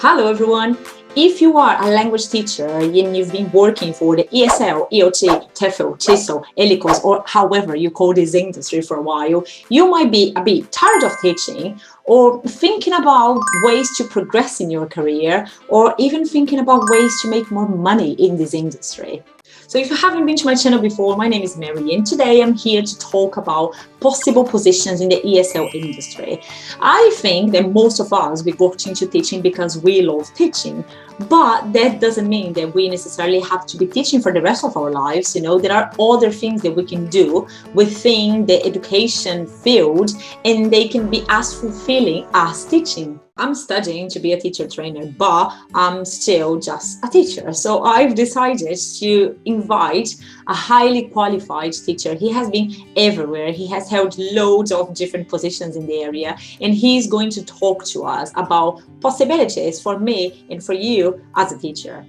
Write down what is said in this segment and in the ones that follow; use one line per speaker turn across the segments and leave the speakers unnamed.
Hello everyone! If you are a language teacher and you've been working for the ESL, ELT, TEFL, TESOL, ELICOS, or however you call this industry for a while, you might be a bit tired of teaching or thinking about ways to progress in your career or even thinking about ways to make more money in this industry. So if you haven't been to my channel before, my name is Mary and today I'm here to talk about possible positions in the ESL industry. I think that most of us we got into teaching because we love teaching, but that doesn't mean that we necessarily have to be teaching for the rest of our lives. You know, there are other things that we can do within the education field and they can be as fulfilling as teaching. I'm studying to be a teacher trainer, but I'm still just a teacher. So I've decided to invite a highly qualified teacher. He has been everywhere. He has held loads of different positions in the area, and he's going to talk to us about possibilities for me and for you as a teacher.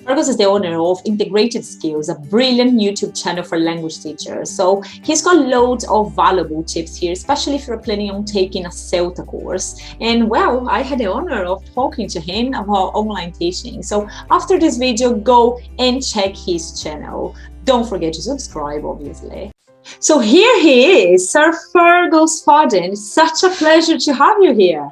Fergus is the owner of Integrated Skills, a brilliant YouTube channel for language teachers. So he's got loads of valuable tips here, especially if you're planning on taking a Celta course. And well, I had the honor of talking to him about online teaching. So after this video, go and check his channel. Don't forget to subscribe, obviously. So here he is, Sir Fergus Fadden. Such a pleasure to have you here.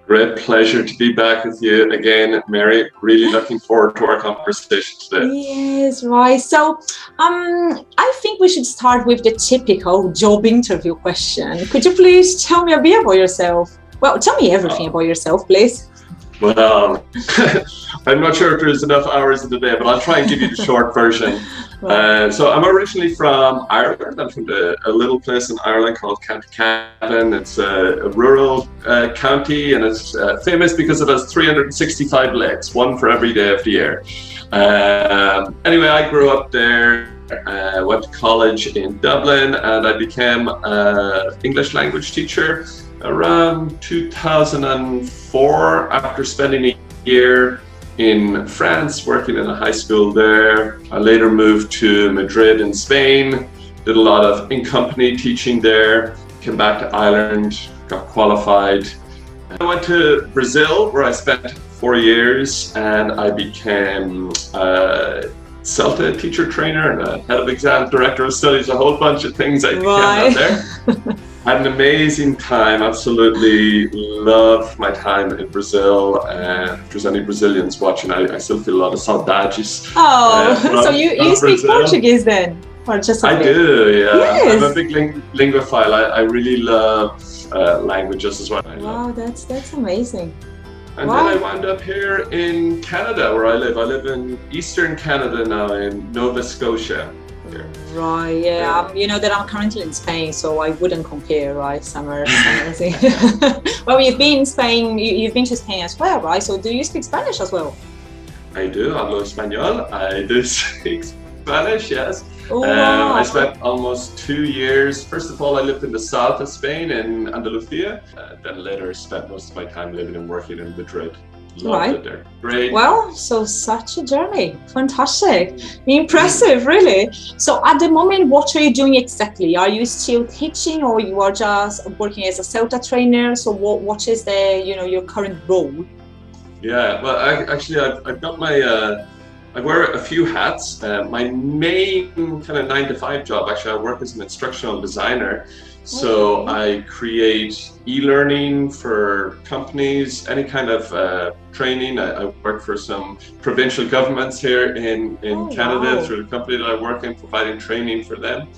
Great pleasure to be back with you again, Mary. Really looking forward to our conversation today.
Yes, right. So I think we should start with the typical job interview question. Could you please tell me a bit about yourself? Well, tell me everything about yourself, please.
Well, I'm not sure if there's enough hours in the day, but I'll try and give you the short version. So I'm originally from Ireland. I'm from a little place in Ireland called County Cavan. It's a rural county, and it's famous because it has 365 lakes, one for every day of the year. Anyway, I grew up there. Went to college in Dublin, and I became an English language teacher around 2004 after spending a year in France working in a high school there. I later moved to Madrid in Spain, did a lot of in-company teaching there, came back to Ireland, got qualified. I went to Brazil where I spent 4 years, and I became a Celta teacher trainer and a head of exams, director of studies, a whole bunch of things I became out there. Had an amazing time, absolutely loved my time in Brazil. If there's any Brazilians watching, I still feel a lot of saudades.
Oh, so you speak
Brazil.
Portuguese then? Or just
I do, yeah.
Yes.
I'm a big linguophile. I really love languages as well.
Wow, that's amazing.
And then I wound up here in Canada where I live. I live in Eastern Canada now in Nova Scotia.
Right, yeah. You know that I'm currently in Spain, so I wouldn't compare, right? Summer thing. Well, you've been in Spain, you've been to Spain as well, right? So do you speak Spanish as well?
I do, hablo español. I do speak Spanish, yes.
Oh, wow.
I spent almost 2 years. First of all, I lived in the south of Spain in Andalusia. Then later spent most of my time living and working in Madrid. Loved it there. Great.
Well, so such a journey. Fantastic. Impressive, really. So at the moment, what are you doing exactly? Are you still teaching or you are just working as a Celta trainer? So what is the, your current role?
Yeah, well, I've got my, I wear a few hats. My main kind of 9-to-5 job, actually, I work as an instructional designer. So I create e-learning for companies, any kind of training. I work for some provincial governments here in Canada through the company that I work in, providing training for them.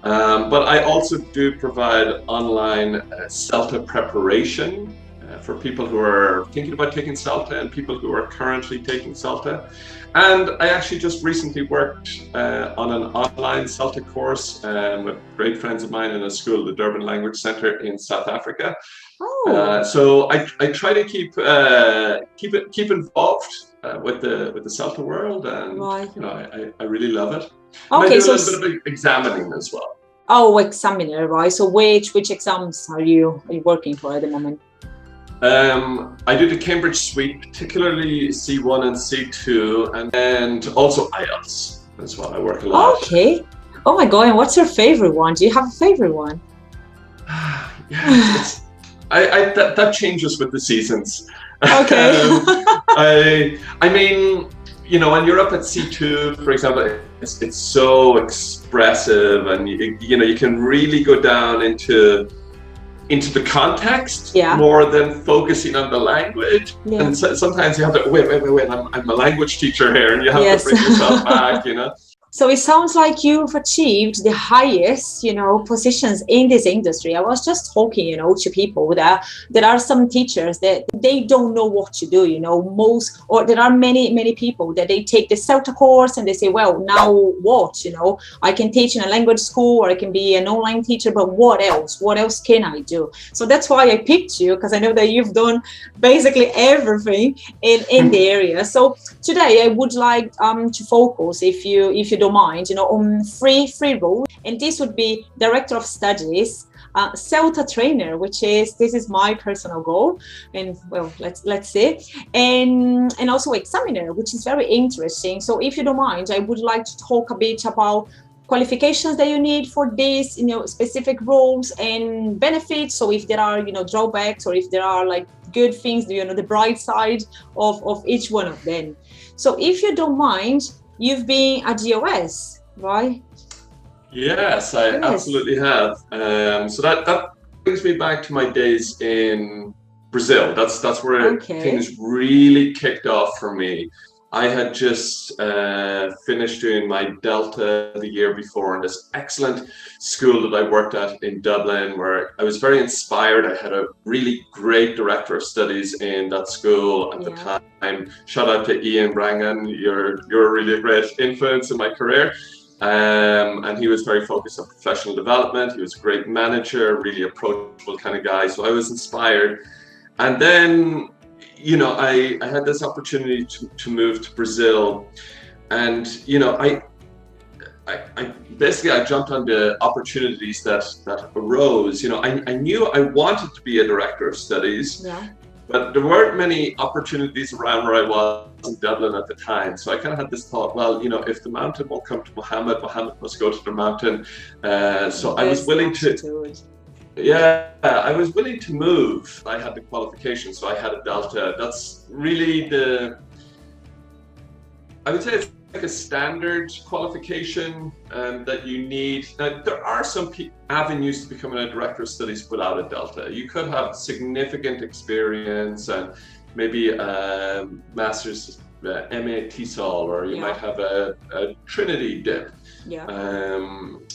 But I also do provide online Celta preparation for people who are thinking about taking Celta and people who are currently taking Celta. And I actually just recently worked on an online Celta course with great friends of mine in a school, the Durban Language Centre in South Africa. So I try to keep involved with the Celta world, and I really love it. And I do a little bit of examining as well.
Oh, examiner, right? So which exams are you working for at the moment?
I do the Cambridge suite, particularly C1 and C2, and also IELTS as well. I work a lot.
Okay. Oh my God, and what's your favorite one? Do you have a favorite one?
Yeah, that changes with the seasons.
Okay.
I mean, you know, when you're up at C2, for example, it's so expressive, and you know, you can really go down into the context more than focusing on the language. And so, sometimes you have to wait. I'm a language teacher here, and you have to bring yourself back, you know.
So it sounds like you've achieved the highest, you know, positions in this industry. I was just talking, you know, to people that there are some teachers that they don't know what to do, you know, or there are many people that they take the Celta course and they say, well, now what, you know, I can teach in a language school or I can be an online teacher, but what else? What else can I do? So that's why I picked you, because I know that you've done basically everything in the area. So today I would like to focus, if you don't mind, you know, on three roles, and this would be Director of Studies, Celta Trainer, this is my personal goal, and well, let's see, and also Examiner, which is very interesting. So if you don't mind, I would like to talk a bit about qualifications that you need for this, you know, specific roles and benefits. So if there are, you know, drawbacks, or if there are like good things, you know, the bright side of each one of them. So if you don't mind, you've been at DOS, right?
Yes, I absolutely have. So that brings me back to my days in Brazil. That's where things really kicked off for me. I had just finished doing my Delta the year before in this excellent school that I worked at in Dublin, where I was very inspired. I had a really great director of studies in that school at the time. Shout out to Ian Brangan. You're really a great influence in my career. And he was very focused on professional development. He was a great manager, really approachable kind of guy. So I was inspired. And then, you know, I had this opportunity to move to Brazil, and you know, I basically jumped on the opportunities that arose. You know, I knew I wanted to be a director of studies, but there weren't many opportunities around where I was in Dublin at the time. So I kind of had this thought, well, you know, if the mountain won't come to Muhammad must go to the mountain. So I was willing to. Yeah, I was willing to move. I had the qualification, so I had a Delta. That's really I would say it's like a standard qualification that you need. Now, there are some avenues to becoming a director of studies without a Delta. You could have significant experience and maybe a master's MA TESOL, or you might have a Trinity dip.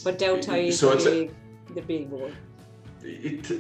But Delta is the big one.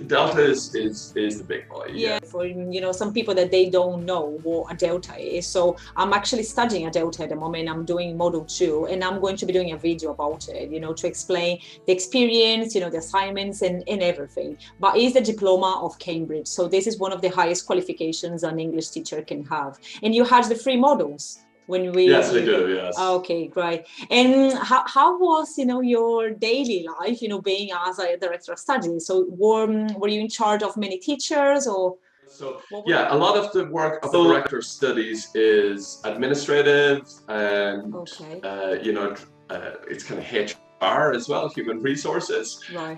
Delta is the big boy.
For, you know, some people that they don't know what a Delta is. So I'm actually studying a Delta at the moment. I'm doing Model 2, and I'm going to be doing a video about it, you know, to explain the experience, you know, the assignments and everything. But it's the diploma of Cambridge. So this is one of the highest qualifications an English teacher can have. And you had the 3 models.
Yes, I do. Yes.
Okay, great. And how was, you know, your daily life, you know, being as a director of studies? So were you in charge of many teachers, or?
So yeah, a lot of the work of the director of studies is administrative, and you know, it's kind of HR as well, human resources.
Right.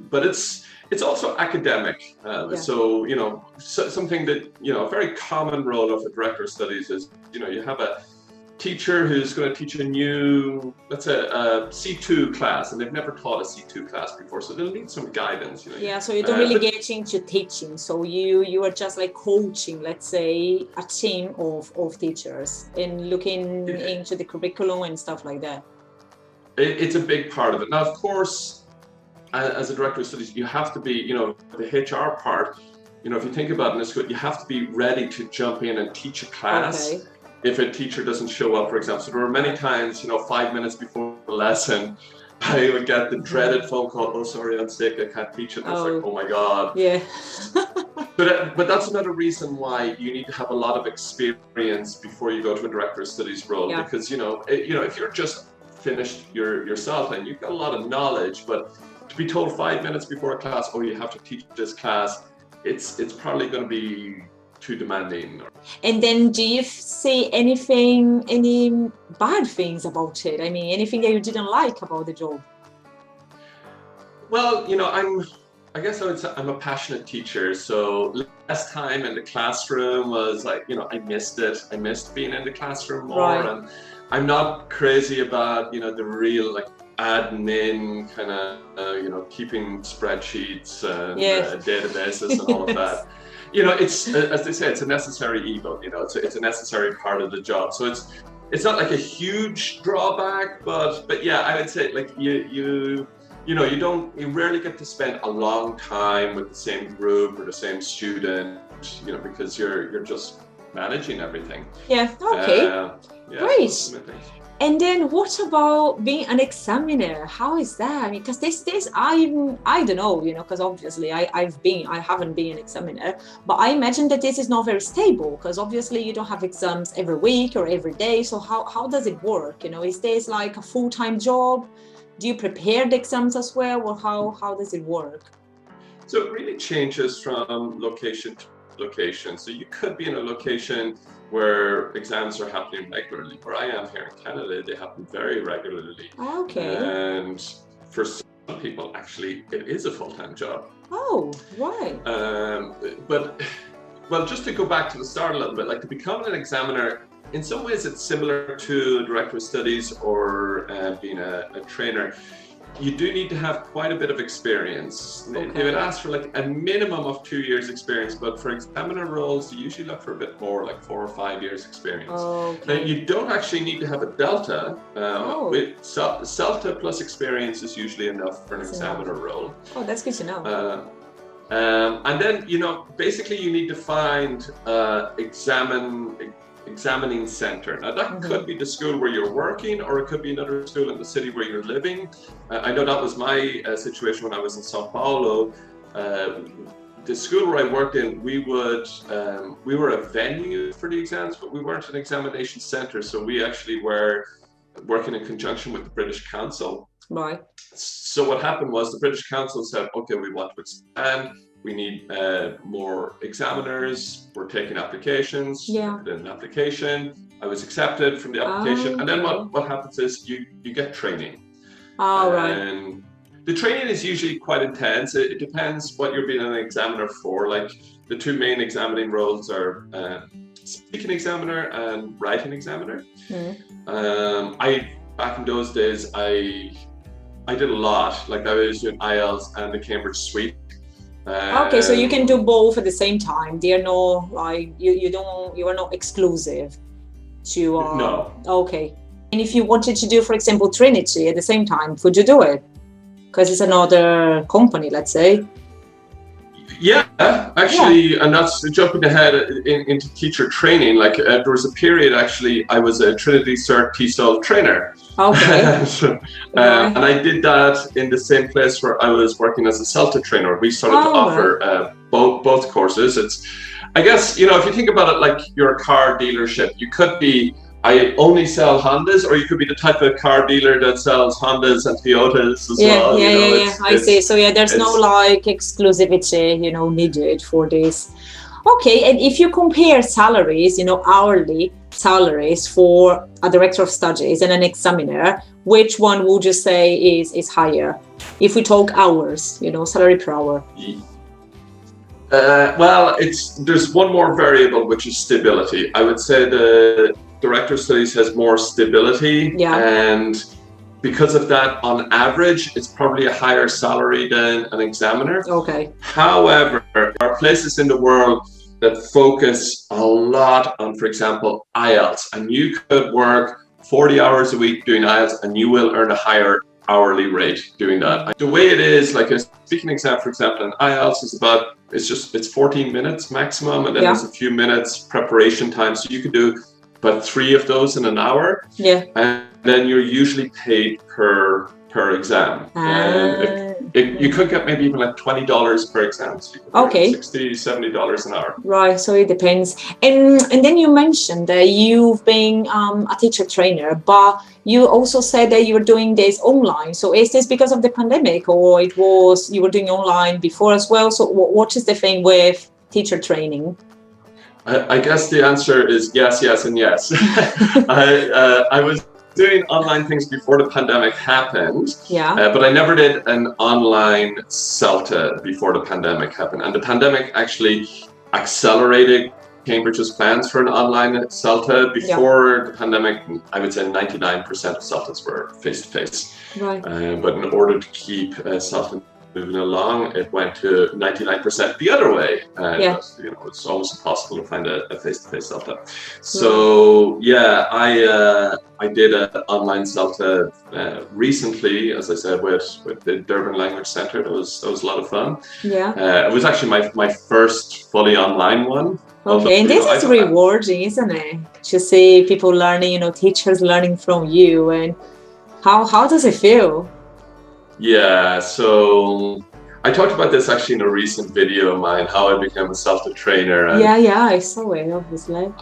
But it's also academic. So, you know, something that, you know, a very common role of a director of studies is, you know, you have a teacher who's going to teach a new, let's say, a C2 class, and they've never taught a C2 class before, so they'll need some guidance. You know.
So you don't really get into teaching. So you are just like coaching, let's say, a team of teachers and looking into the curriculum and stuff like that.
It's a big part of it. Now, of course, as a director of studies, you have to be, you know, the HR part, you know, if you think about it in a school, you have to be ready to jump in and teach a class if a teacher doesn't show up, for example. So there were many times, you know, 5 minutes before the lesson, I would get the dreaded phone call, oh, sorry, I'm sick, I can't teach it. And it's like, oh my God. But that's another reason why you need to have a lot of experience before you go to a director of studies role, because, you know, if you're just finished yourself and you've got a lot of knowledge, but to be told 5 minutes before a class, oh, you have to teach this class, it's probably going to be too demanding.
And then do you see any bad things about it? I mean, anything that you didn't like about the job?
Well, you know, I guess I would say I'm a passionate teacher, so less time in the classroom was like, you know, I missed it. I missed being in the classroom more,
Right.
and I'm not crazy about, you know, the real like admin kind of, you know, keeping spreadsheets and
Yeah.
databases and all of that. You know, it's as they say, it's a necessary evil. You know, it's a necessary part of the job. So it's not like a huge drawback, but yeah, I would say like you know, you rarely get to spend a long time with the same group or the same student, you know, because you're just managing everything.
Yeah. Okay.
Yeah,
Great.
so that's my thing.
And then what about being an examiner? How is that? I mean, because this I don't know, you know, because obviously I haven't been an examiner, but I imagine that this is not very stable because obviously you don't have exams every week or every day. So how does it work? You know, is this like a full-time job? Do you prepare the exams as well, or how does it work?
So it really changes from location to location. So you could be in a location where exams are happening regularly. Where I am here in Canada, they happen very regularly.
Okay.
And for some people, actually, it is a full-time job.
Oh, right.
But well, just to go back to the start a little bit, like to become an examiner, in some ways it's similar to a director of studies or being a trainer. You do need to have quite a bit of experience.
Okay.
They would ask for like a minimum of 2 years experience, but for examiner roles, you usually look for a bit more, like 4 or 5 years experience.
Okay.
Now, you don't actually need to have a delta. With Celta plus experience is usually enough for an examiner role.
Oh, that's good to know.
And then, you know, basically you need to find examining center. Now that could be the school where you're working, or it could be another school in the city where you're living. I know that was my situation when I was in Sao Paulo. The school where I worked in, we were a venue for the exams, but we weren't an examination center. So we actually were working in conjunction with the British Council.
Right.
So what happened was the British Council said, okay, we want to expand. We need more examiners. We're taking applications.
Yeah.
I did an application. I was accepted from the application. And then what happens is you get training.
Oh, right.
And the training is usually quite intense. It depends what you're being an examiner for. Like the two main examining roles are speaking examiner and writing examiner. Back in those days, I did a lot. Like I was doing IELTS and the Cambridge suite.
Okay, so you can do both at the same time. They are no like you are not exclusive to.
No.
Okay, and if you wanted to do, for example, Trinity at the same time, could you do it? Because it's another company, let's say.
Yeah, actually, and that's jumping ahead into teacher training. Like there was a period, actually, I was a TRINITY Cert TEFL trainer.
Okay.
And I did that in the same place where I was working as a Celta trainer. We started to offer both courses. It's, I guess, you know, if you think about it, like you're a car dealership, you could be, I only sell Hondas, or you could be the type of car dealer that sells Hondas and Toyotas as well.
Yeah. I see. So yeah, there's no like exclusivity, you know, needed for this. Okay, and if you compare salaries, you know, hourly salaries for a director of studies and an examiner, which one would you say is higher? If we talk hours, you know, salary per hour.
Well, there's one more variable, which is stability. I would say the director of studies has more stability, and because of that, on average, it's probably a higher salary than an examiner.
Okay.
However, there are places in the world that focus a lot on, for example, IELTS, and you could work 40 hours a week doing IELTS and you will earn a higher hourly rate doing that. The way it is, like a speaking exam, for example, an IELTS is it's 14 minutes maximum, and then there's a few minutes preparation time. So you could do about 3 of those in an hour. Yeah. And then you're usually paid per exam. You could get maybe even like $20 per exam. So $60, $70 an hour.
Right, so it depends. And then you mentioned that you've been a teacher trainer, but you also said that you were doing this online. So is this because of the pandemic, or you were doing online before as well? So what is the thing with teacher training?
I guess the answer is yes, and yes. doing online things before the pandemic happened.
Yeah.
But I never did an online CELTA before the pandemic happened. And the pandemic actually accelerated Cambridge's plans for an online CELTA. Before the pandemic, I would say 99% of CELTAs were face-to-face.
Right.
But in order to keep CELTA moving along, it went to 99% the other way. You know, it's almost impossible to find a face-to-face CELTA. So yeah, I did an online CELTA recently, as I said, with the Durban Language Centre. That was a lot of fun.
Yeah.
It was actually my first fully online one.
Okay, and this is rewarding, isn't it? To see people learning, you know, teachers learning from you, and how does it feel?
Yeah, so I talked about this actually in a recent video of mine, how I became a Celta trainer.
Yeah, I saw it, obviously.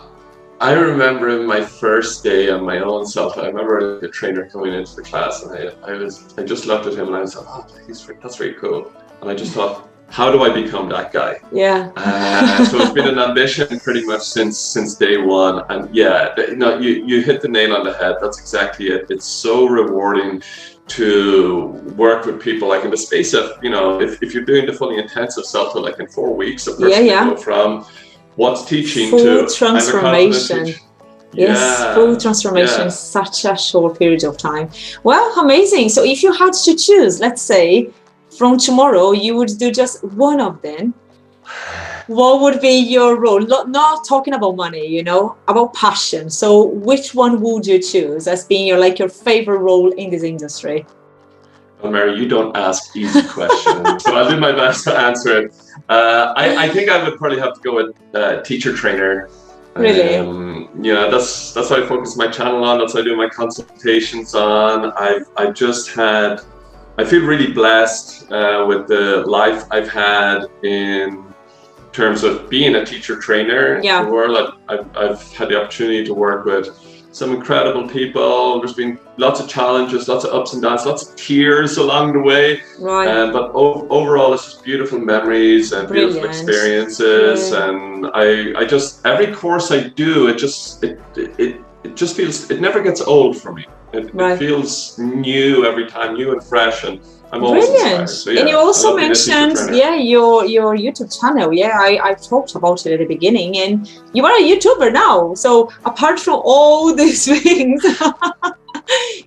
I remember my first day on my own Celta. I remember the trainer coming into the class, and I just looked at him and I was like, oh, that's very cool. And I just thought, how do I become that guy?
Yeah.
So it's been an ambition pretty much since day one. And yeah, you hit the nail on the head. That's exactly it. It's so rewarding to work with people, like in the space of, you know, if you're doing the fully intensive CELTA, like in 4 weeks, a person can go from what's teaching
full
to
transformation. Yes, full transformation in such a short period of time. Well, amazing. So if you had to choose, let's say, from tomorrow, you would do just one of them, what would be your role? Not talking about money, you know, about passion. So which one would you choose as being your favorite role in this industry?
Well, Mary, you don't ask easy questions, so I'll do my best to answer it. I think I would probably have to go with teacher trainer.
Really?
Yeah, that's what I focus my channel on. That's what I do my consultations on. I feel really blessed with the life I've had in terms of being a teacher trainer in the world. I've had the opportunity to work with some incredible people. There's been lots of challenges, lots of ups and downs, lots of tears along the way.
Right.
But overall, it's just beautiful memories and beautiful experiences. And I just, every course I do, it just feels, it never gets old for me. It feels new every time, new and fresh, and I'm always inspired. So, yeah,
and you also mentioned, your YouTube channel. Yeah, I talked about it at the beginning, and you are a YouTuber now. So apart from all these things,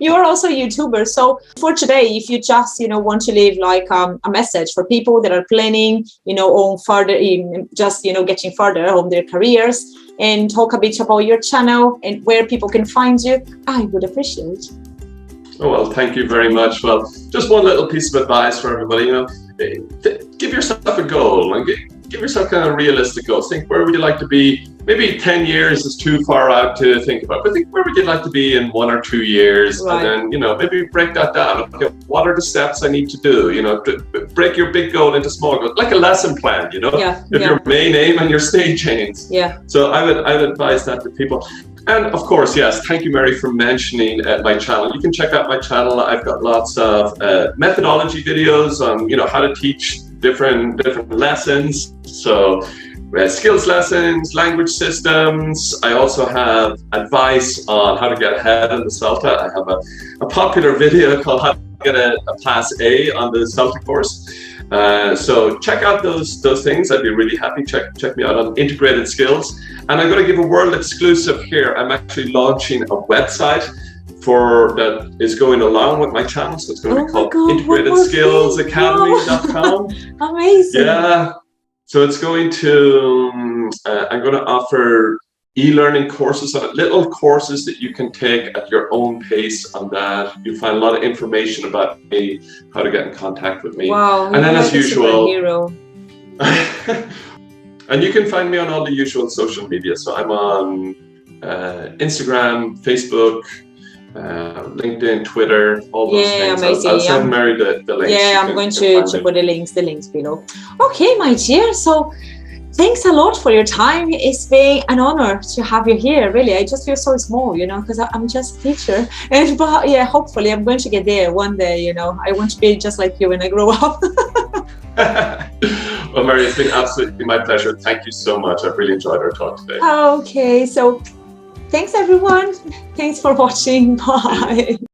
you are also a YouTuber. So for today, if you just, want to leave like a message for people that are planning, on further, getting further on their careers, and talk a bit about your channel and where people can find you, I would appreciate.
Oh, well, thank you very much. Well, just one little piece of advice for everybody, give yourself a goal and give yourself kind of realistic goals. Think, where would you like to be? Maybe 10 years is too far out to think about, but think, where would you like to be in 1 or 2 years? Right. And then, maybe break that down. Okay, what are the steps I need to do? Break your big goal into small goals, like a lesson plan, your main aim and your stage aims.
Yeah.
So I would advise that to people. And of course, yes, thank you, Mary, for mentioning my channel. You can check out my channel. I've got lots of methodology videos on, how to teach different lessons. So skills lessons, language systems. I also have advice on how to get ahead in the CELTA. I have a popular video called How to Get a Pass A on the CELTA course. So check out those things. I'd be really happy. Check me out on Integrated Skills. And I'm going to give a world exclusive here. I'm actually launching a website that is going along with my channel. So it's going to be called IntegratedSkillsAcademy.com.
Amazing.
Yeah. So it's going to, I'm going to offer e-learning courses on it, little courses that you can take at your own pace on that. You'll find a lot of information about me, how to get in contact with me.
Wow.
And then as usual,
superhero.
And you can find me on all the usual social media. So I'm on Instagram, Facebook, LinkedIn, Twitter, all those things.
Amazing.
I'll send Mary the links.
Yeah, I'm going to put the links below. Okay, my dear. So thanks a lot for your time. It's been an honor to have you here. Really, I just feel so small, because I'm just a teacher. But yeah, hopefully I'm going to get there one day. I want to be just like you when I grow up.
Well, Mary, it's been absolutely my pleasure. Thank you so much. I've really enjoyed our talk today.
Okay, so Thanks everyone. Thanks for watching. Bye.